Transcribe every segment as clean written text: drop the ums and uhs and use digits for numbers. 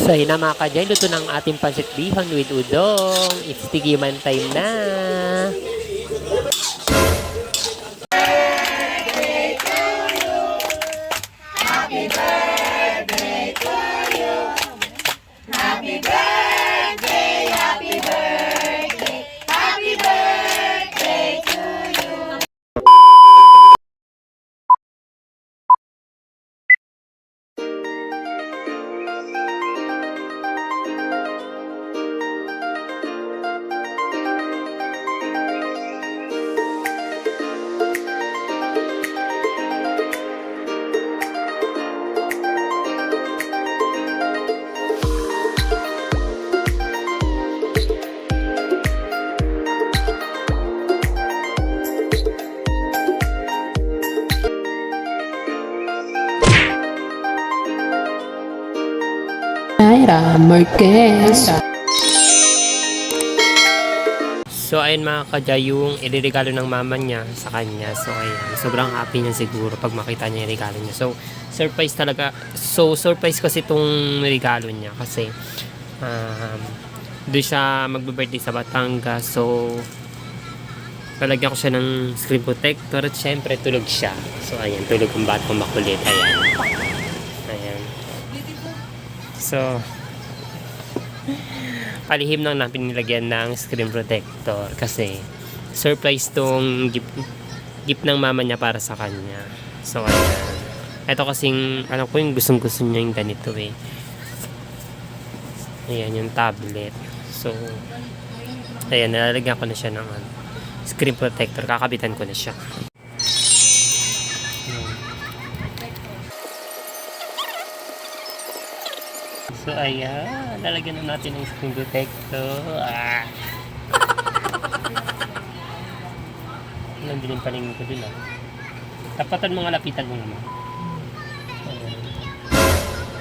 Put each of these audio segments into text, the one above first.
So yun na mga kajay, luto ng ating pancit bihon with udong. It's tigiman time na. Naira Marquez. So ayun mga kajay, yung iliregalo ng mama niya sa kanya. So ayun, sobrang happy niya siguro pag makita niya yung regalo niya. So surprise talaga. So surprise kasi itong regalo niya kasi doon siya magbe-birthday sa Batangas. So palagyan ko siya ng screen protector at syempre tulog siya. So ayan, tulog ang batang makulit. Ayan. Ayan. So palihim lang natin nilagyan ng screen protector kasi surprise tong gift ng mama niya para sa kanya. So ayan. Ito kasing alam ko yung gustong gusto niya yung ganito eh. Ayan yung tablet. So ayan, nalalagyan ko na siya ng screen protector. Kakabitan ko na siya. So ayan, lalagyan na natin ng screen protector. Nandun yung paningin ko dun Tapatan mga lapitan mo naman. Ayan.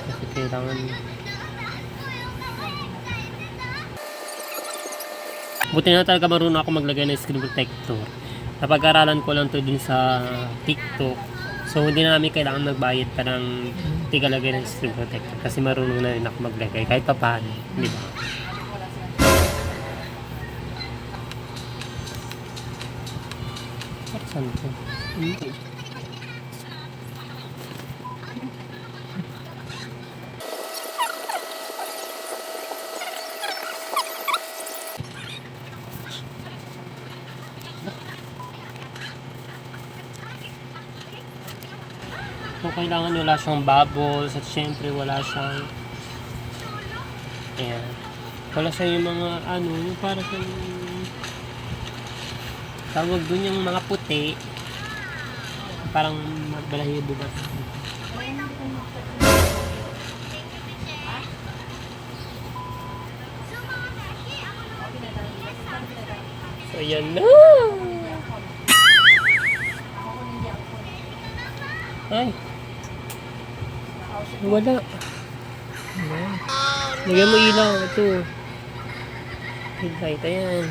Kasi kailangan buti na talaga marunong ako maglagay ng screen protector. Napag-aralan ko lang to dun sa TikTok. So hindi na namin kailangan magbayad pa ng tigalagay ng screen protector kasi marunong na rin ako maglagay kahit pa paano, di ba? Saan to? So, kailangan wala siyang bubbles at syempre wala siyang ayan, wala siya yung mga yung para sa tawag dun yung mga puti parang balahibo ba so ayan na ay wala. Lagyan mo ilaw. Ito. Headlight. Ayan.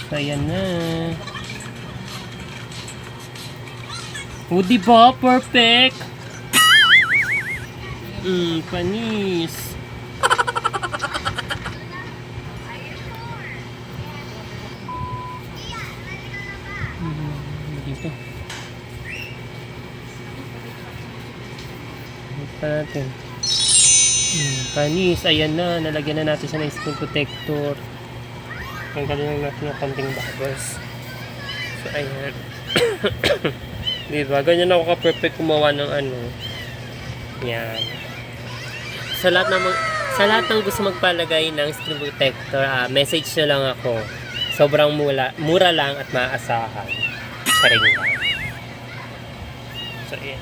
So, ayan na. O, diba? Perfect! Panis. Dito. Ito natin. Panis. Ayan na. Nalagyan na natin siya ng screen protector. Tanggalin lang natin yung konting bubbles. So, ayan. Diba? Ganyan ako ka-perfect gumawa ng yan. Sa lahat ng gusto magpalagay ng screen protector, message na lang ako. Sobrang mura lang at maaasahan. Charing lang. So, yan.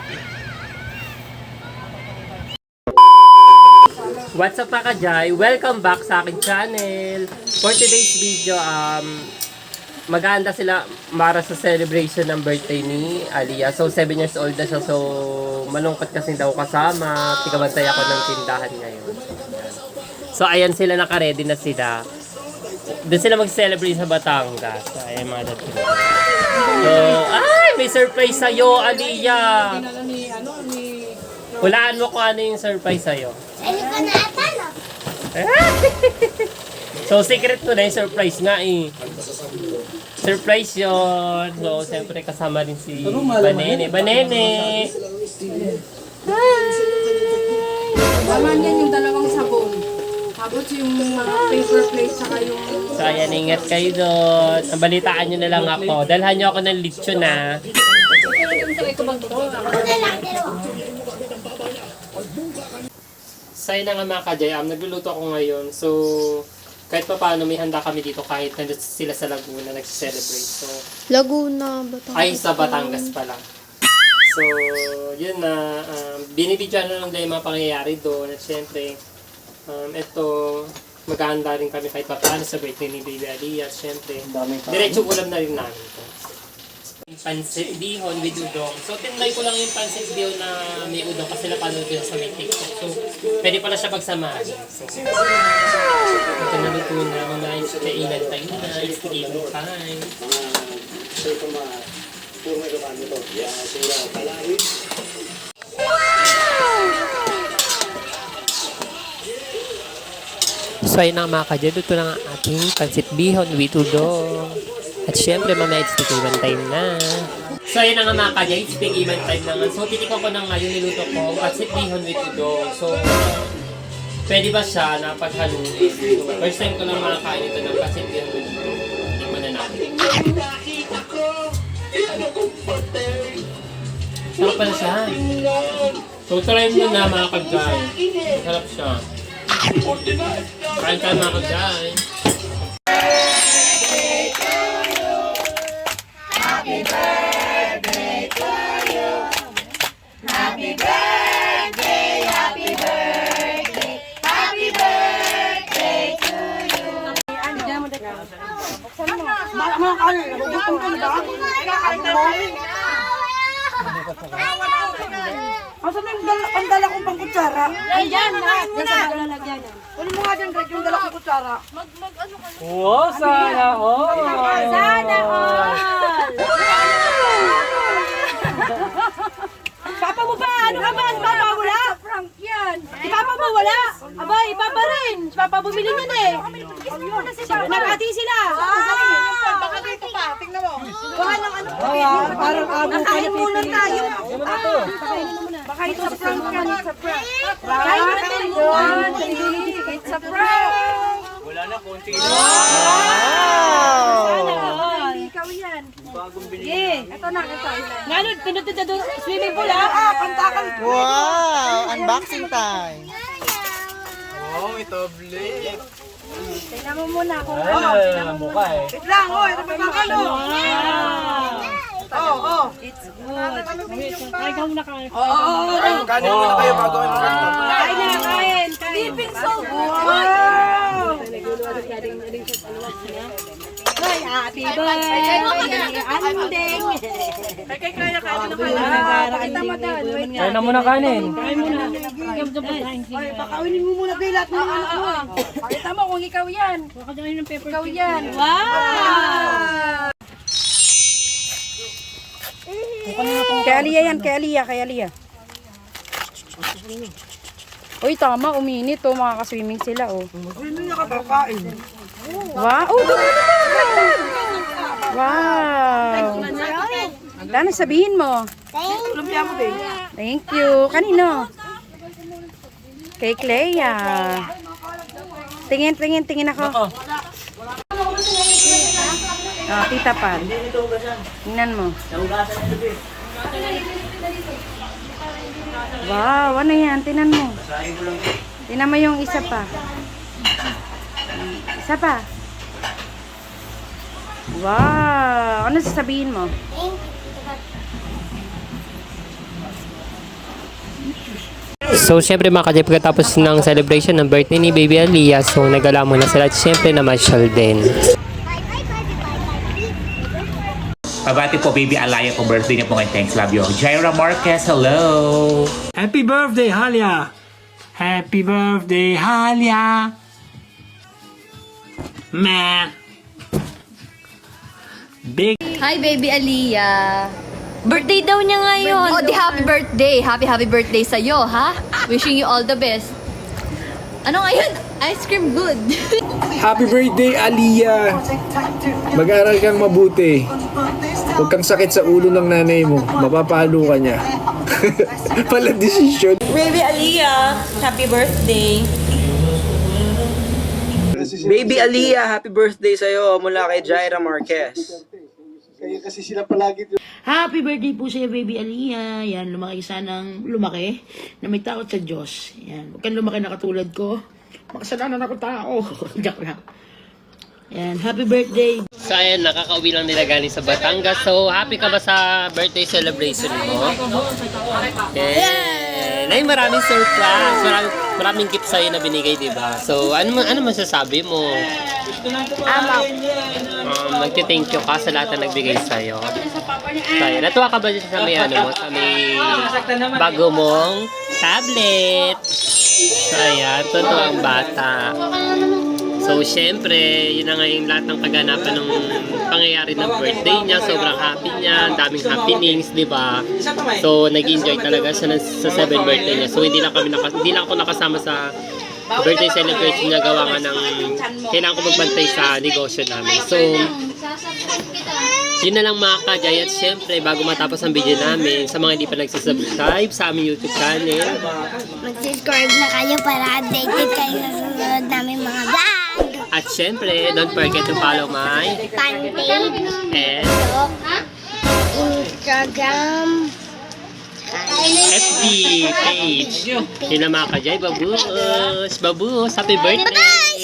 What's up mga kajay? Welcome back sa aking channel. For today's video, mag-aanda sila para sa celebration ng birthday ni Aliyah. So, 7 years old na siya. So, malungkot kasi daw kasama. Tigabantay ako ng tindahan ngayon. So, ayan sila, naka-ready na sila. Doon sila mag-celebrate sa Batangas. So, ayan mga dad. So, ay! May surprise sa'yo, Aliyah! Hulaan mo kung ano yung surprise sa'yo. So, secret mo na yung surprise nga eh. Surprise yun. So, siyempre kasama rin si Banene. Banene! Laman yan yung dalawang sabon. Tapos yung mga paper plate saka yung... So, ayan, ingat kayo doon. Ang balitaan nyo na lang ako. Dalhan nyo ako ng lechon na. So, yun na nga mga kajayam. Nagluluto ako ngayon. So, kahit pa paano may handa kami dito kahit nandito sila sa Laguna nag-celebrate. So, Laguna, Batangas. ay sa Batangas pala. So, yun na. Binibidyan na lang dahil mga pangyayari doon. At syempre, ito, maghahanda rin kami kahit pa paano sa birthday ni Baby Aliyah. At syempre, diretso ulam na rin namin ito. Pansit bihon with udong. So, tinlay ko lang yung pansit bihon na may udong kasi napanood ko sa may TikTok. So, pwede pala siya pagsamahin. So, ito na luto na mga kainan tayo na. It's evening time. So, ayun na mga kadyan. Luto na ang ating pansit bihon with udong. At syempre, mamaya it's tikiman time na. So, ayun na nga mga kanya, it's tikiman time na nga. So, titikman ko na nga yung niluto ko, pansit bihon with udong. So, pwede ba siya na paghaluin? So, first time ko lang makakain ito ng pansit bihon with udong. Tingnan na natin. Sarap pala siya. So, try mo na mga kagay. Sarap siya. Kain tayo mga kagay. Asan na yung dala kong pang kutsara? Ayan, lahat na. Kunin mo nga dyan, Greg, yung dala kong kutsara. Wow, sana all! Sana all! Papa mo ba? Ano ka ba? Si Papa wala? Prank yan. Si Papa mo wala? Aba, Papa rin. Si Papa bumili niyan eh. Nagkati sila. Baka dito pa, tingnan mo. Baka ng ano. Parang abo. Nakain muna tayo. Baka ito sa prank yan. It's a prank. Kain natin yun. It's a prank. Wala na, konti na. Sana all. Ikaw yan. Sige. Ito na, ito. Nga nun, pinutod na doon swimming pool ha? Pantakan. Wow! Unboxing time! Oh, ito blade. Tingnan mo muna kung ano. Mukha eh. Wait lang, ito pa makalo. Oh. It's good. Kain ka muna kain. Kanin muna kayo bago ang Kain na, kain. Dipping salt. Wow! Ay, happy birthday, Andeng. Kaya pakita mo doon. Kain na muna kanin. Kain muna. Ay, pakawinin mo muna kayo lahat ng anak mo. Pakita mo kung ikaw yan. Ikaw yan. Wow! Kay Aliyah yan, kay Aliyah. Uy, tama, uminit oh, makaka-swimming sila oh. Hindi na kakakain. Wow! Oh, wow! Ano sabihin mo? Lumpia mo, babe. Thank you. Kanino? Kay Clea. Tingin ako. Oh, Tita Pan. Tingnan mo. Wow, ano yan? Tingnan mo. Tingnan mo yung isa pa. Isa pa. Wow! Ano sasabihin mo? So, syempre mga kajay, pagkatapos ng celebration ng birthday ni Baby Aliyah, so nagala muna sila at syempre namasyal din. Pabati po, baby Alaya, kung birthday niya po ngayon. Thanks, love you. Jaira Marquez, hello! Happy birthday, Halia! Happy birthday, Halia! Meh! Big Hi, baby Aliyah. Birthday daw niya ngayon. Oh, di happy birthday. Happy birthday sa'yo, ha? Wishing you all the best. Ano ngayon? Ice cream good. Happy birthday, Aliyah! Mag-aral kang mabuti. Huwag kang sakit sa ulo ng nanay mo. Mapapalo ka niya. Pala desisyon. Baby Aliyah, happy birthday. Baby Aliyah, happy birthday sa'yo mula kay Jaira Marquez. Happy birthday po sa'yo, baby Aliyah. Yan, lumaki sanang lumaki na may takot sa Diyos. Yan, huwag kang lumaki na katulad ko. Makasalanan ako tao. Joke lang. Yan, happy birthday. So ayan, nakakauwi lang nila galing sa Batangas. So happy ka ba sa birthday celebration mo? Yeah! Ay, maraming surprise. Maraming gift sa'yo na binigay, di ba? So ano masasabi mo? Magti-thank you ka sa lahat na nagbigay sa'yo. So ayan, natuwa ka ba dyan sa may sa may bago mong tablet? So ayan, totoo ang bata. So, syempre, yun na nga yung lahat ng kaganapan ng pangyayari ng birthday niya. Sobrang happy niya, ang daming happenings, di ba? So, nag-enjoy talaga siya sa 7th birthday niya. So, hindi lang ako nakasama sa birthday celebration niya, gawa nga ng kailangan ko magbantay sa negosyo namin. So, yun na lang mga kajay. At syempre, bago matapos ang video namin, sa mga hindi pa nagsasubscribe sa aming YouTube channel, Mag-subscribe na kayo para updated kayo sa susunod namin mga vlog. at syempre, don't forget to follow my Fan page, and Instagram, FB page. Yun na mga kajay. Babush! Babush! Happy birthday!